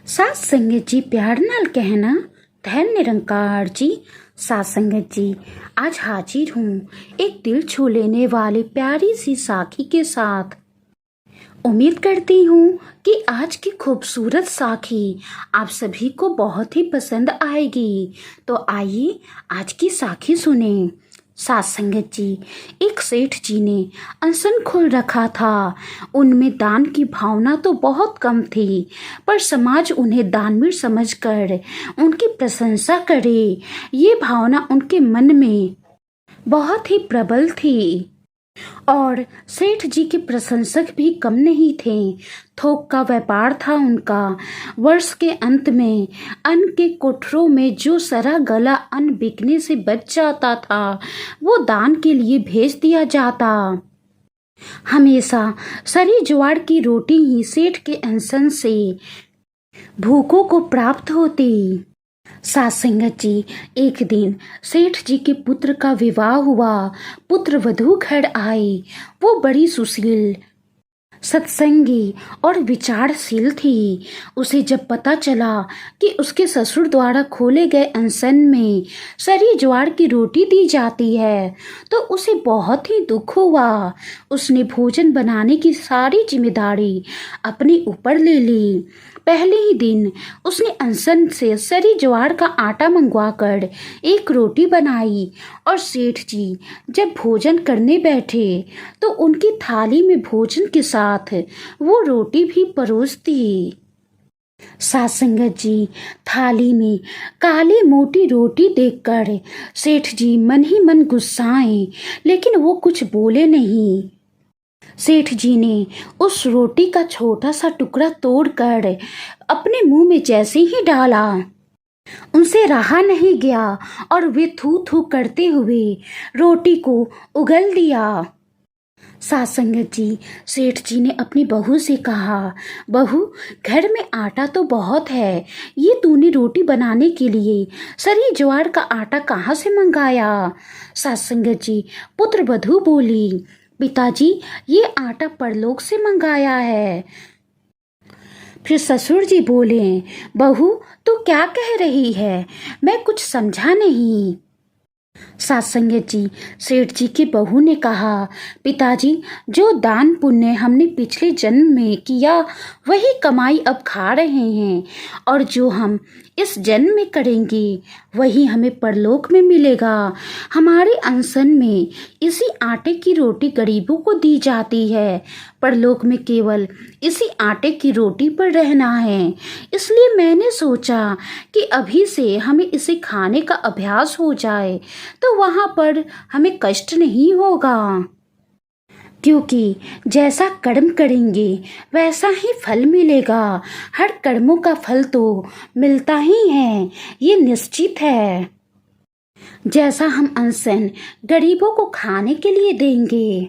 सात संगत जी प्यार नाल कहना धन निरंकार जी। सात संगत जी आज हाजिर हूँ एक दिल छू लेने वाली प्यारी सी साखी के साथ। उम्मीद करती हूँ कि आज की खूबसूरत साखी आप सभी को बहुत ही पसंद आएगी। तो आइए आज की साखी सुने। सात संगत जी एक सेठ जी ने अनशन खोल रखा था। उनमें दान की भावना तो बहुत कम थी, पर समाज उन्हें दानवीर समझकर उनकी प्रशंसा करे, ये भावना उनके मन में बहुत ही प्रबल थी। और सेठ जी के प्रशंसक भी कम नहीं थे। थोक का व्यापार था उनका। वर्ष के अंत में अन्न के कोठरों में जो सरा गला अन्न बिकने से बच जाता था, वो दान के लिए भेज दिया जाता। हमेशा सरी ज्वार की रोटी ही सेठ के अनशन से भूखों को प्राप्त होती। सात संगत जी एक दिन सेठ जी के पुत्र का विवाह हुआ। पुत्र वधू घर आए। वो बड़ी सुशील, सत्संगी और विचारशील थी। उसे जब पता चला कि उसके ससुर द्वारा खोले गए अनशन में सरी ज्वार की रोटी दी जाती है, तो उसे बहुत ही दुख हुआ। उसने भोजन बनाने की सारी जिम्मेदारी अपने ऊपर ले ली। पहले ही दिन उसने अनशन से सरी ज्वार का आटा मंगवाकर एक रोटी बनाई और सेठ जी जब भोजन करने बैठे तो उनकी थाली में भोजन के साथ वो रोटी भी परोस दी। सात संगत जी थाली में काली मोटी रोटी देखकर सेठ जी मन ही मन गुस्साए, लेकिन वो कुछ बोले नहीं। सेठ जी ने उस रोटी का छोटा सा टुकड़ा तोड़कर अपने मुंह में जैसे ही डाला, उनसे रहा नहीं गया और वे थू थू करते हुए रोटी को उगल दिया। सात संगत जी सेठ जी ने अपनी बहू से कहा, बहू घर में आटा तो बहुत है, ये तूने रोटी बनाने के लिए सरी ज्वार का आटा कहाँ से मंगाया? सात संगत जी पुत्र वधू बोली, पिताजी ये आटा परलोक से मंगाया है। फिर ससुर जी बोले, बहू तू क्या कह रही है? मैं कुछ समझा नहीं। सात संगत जी सेठ जी की बहू ने कहा, पिताजी जो दान पुण्य हमने पिछले जन्म में किया वही कमाई अब खा रहे हैं, और जो हम इस जन्म में करेंगे वही हमें परलोक में मिलेगा। हमारे अनशन में इसी आटे की रोटी गरीबों को दी जाती है। परलोक में केवल इसी आटे की रोटी पर रहना है। इसलिए मैंने सोचा कि अभी से हमें इसे खाने का अभ्यास हो जाए तो वहाँ पर हमें कष्ट नहीं होगा, क्योंकि जैसा कर्म करेंगे वैसा ही फल मिलेगा। हर कर्मों का फल तो मिलता ही है, ये निश्चित है। जैसा हम अनशन गरीबों को खाने के लिए देंगे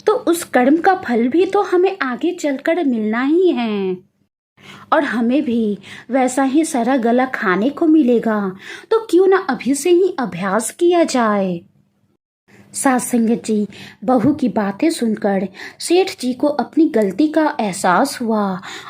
तो उस कर्म का फल भी तो हमें आगे चलकर मिलना ही है, और हमें भी वैसा ही सारा गला खाने को मिलेगा। तो क्यों ना अभी से ही अभ्यास किया जाए। सात संगत जी बहू की बातें सुनकर सेठ जी को अपनी गलती का एहसास हुआ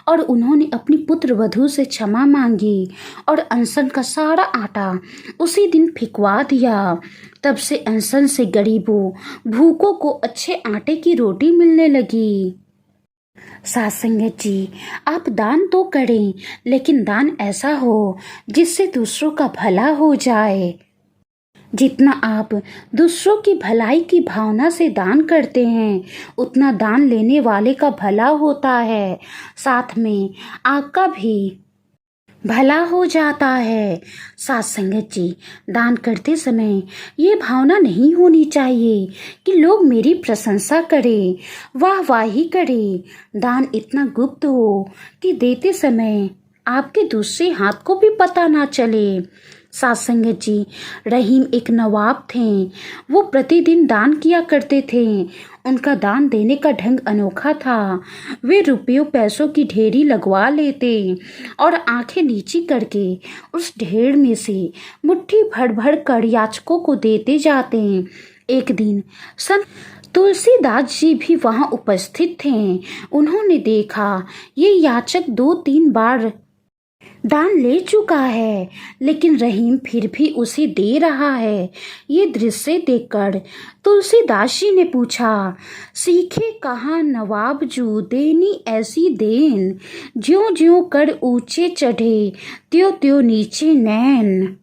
और उन्होंने अपनी पुत्र वधू से क्षमा मांगी और अनशन का सारा आटा उसी दिन फिकवा दिया। तब से अनशन से गरीबों भूखों को अच्छे आटे की रोटी मिलने लगी। सात संगत जी आप दान तो करें, लेकिन दान ऐसा हो जिससे दूसरों का भला हो जाए। जितना आप दूसरों की भलाई की भावना से दान करते हैं, उतना दान लेने वाले का भला होता है, साथ में आपका भी भला हो जाता है। सात संगत जी दान करते समय ये भावना नहीं होनी चाहिए कि लोग मेरी प्रशंसा करें, वाहवाही करें। दान इतना गुप्त हो कि देते समय आपके दूसरे हाथ को भी पता ना चले। सात संगत जी रहीम एक नवाब थे। वो प्रतिदिन दान किया करते थे। उनका दान देने का ढंग अनोखा था। वे रुपयों पैसों की ढेरी लगवा लेते और आंखें नीची करके उस ढेर में से मुट्ठी भर भर कर याचकों को देते जाते। एक दिन संत तुलसीदास जी भी वहां उपस्थित थे। उन्होंने देखा ये याचक 2-3 बार दान ले चुका है, लेकिन रहीम फिर भी उसे दे रहा है। ये दृश्य देखकर तुलसीदास जी ने पूछा, सीखे कहाँ नवाब जू देनी ऐसी देन, ज्यों ज्यों कर ऊंचे चढ़े त्यों त्यों नीचे नैन।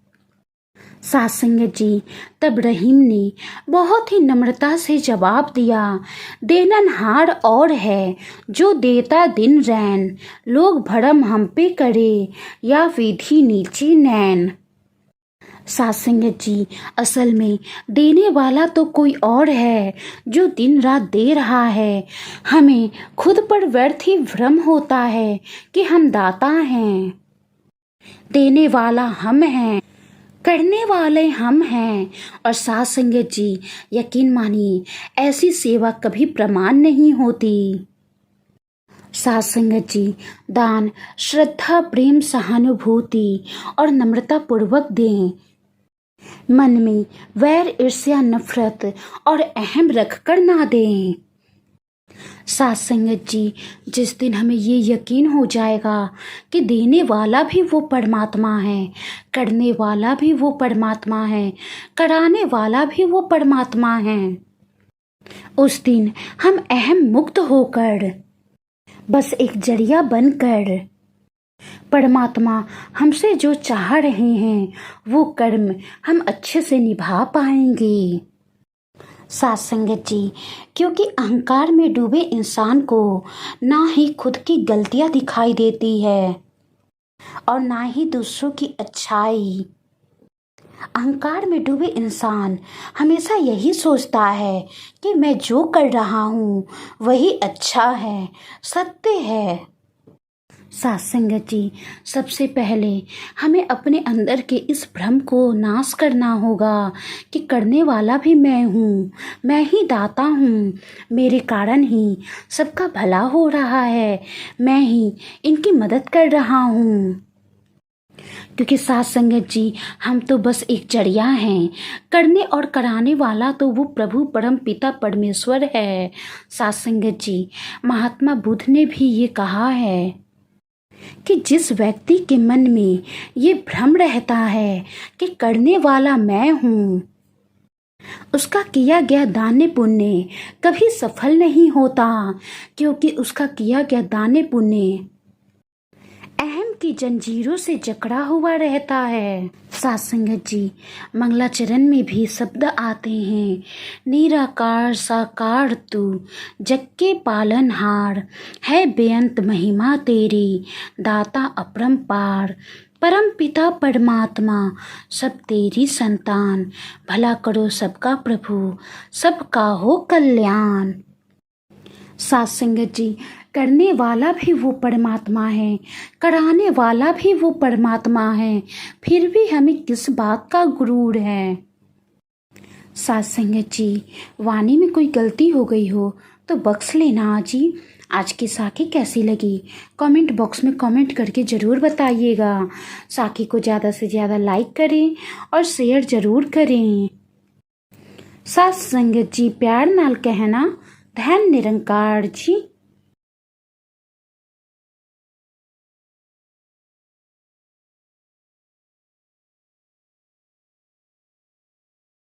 सासंगत जी, तब रहीम ने बहुत ही नम्रता से जवाब दिया, देननहार और है जो देता दिन रैन, लोग भरम हम पे करे या विधि नीचे नैन। सासंगत जी, असल में देने वाला तो कोई और है जो दिन रात दे रहा है। हमें खुद पर व्यर्थ ही भ्रम होता है कि हम दाता हैं। देने वाला हम हैं, करने वाले हम हैं। और साथ संगत जी, यकीन मानिए, ऐसी सेवा कभी प्रमाण नहीं होती। साथ संगत जी, दान श्रद्धा, प्रेम, सहानुभूति और नम्रता पूर्वक दें। मन में वैर, ईर्ष्या, नफरत और अहम रख कर ना दें। साथ संगत जी, जिस दिन हमें ये यकीन हो जाएगा कि देने वाला भी वो परमात्मा है, करने वाला भी वो परमात्मा है, कराने वाला भी वो परमात्मा है, उस दिन हम अहम मुक्त होकर बस एक जरिया बनकर परमात्मा हमसे जो चाह रहे हैं वो कर्म हम अच्छे से निभा पाएंगे। साथ संगत जी, क्योंकि अहंकार में डूबे इंसान को ना ही खुद की गलतियां दिखाई देती है और ना ही दूसरों की अच्छाई। अहंकार में डूबे इंसान हमेशा यही सोचता है कि मैं जो कर रहा हूँ वही अच्छा है, सत्य है। साथ संगत जी, सबसे पहले हमें अपने अंदर के इस भ्रम को नाश करना होगा कि करने वाला भी मैं हूँ, मैं ही दाता हूँ, मेरे कारण ही सबका भला हो रहा है, मैं ही इनकी मदद कर रहा हूँ। क्योंकि साथ संगत जी, हम तो बस एक जरिया हैं, करने और कराने वाला तो वो प्रभु परम पिता परमेश्वर है। साथ संगत जी, महात्मा बुद्ध ने भी ये कहा है कि जिस व्यक्ति के मन में ये भ्रम रहता है कि करने वाला मैं हूँ, उसका किया गया दान पुण्य कभी सफल नहीं होता, क्योंकि उसका किया गया दान पुण्य अहम की जंजीरों से जकड़ा हुआ रहता है। साथ संगत जी, मंगलाचरण में भी शब्द आते हैं, निराकार साकार तू जग के पालनहार, है बेअंत महिमा तेरी, दाता अपरंपार, परम पिता परमात्मा सब तेरी संतान, भला करो सबका प्रभु, सबका हो कल्याण। साथ संगत जी, करने वाला भी वो परमात्मा है, कराने वाला भी वो परमात्मा है, फिर भी हमें किस बात का गुरूर है। साथ संगत जी, वाणी में कोई गलती हो गई हो तो बख्श लेना जी। आज की साखी कैसी लगी कमेंट बॉक्स में कमेंट करके ज़रूर बताइएगा। साखी को ज़्यादा से ज़्यादा लाइक करें और शेयर ज़रूर करें। साथ संगत जी, प्यार नाल कहना, धन निरंकार जी।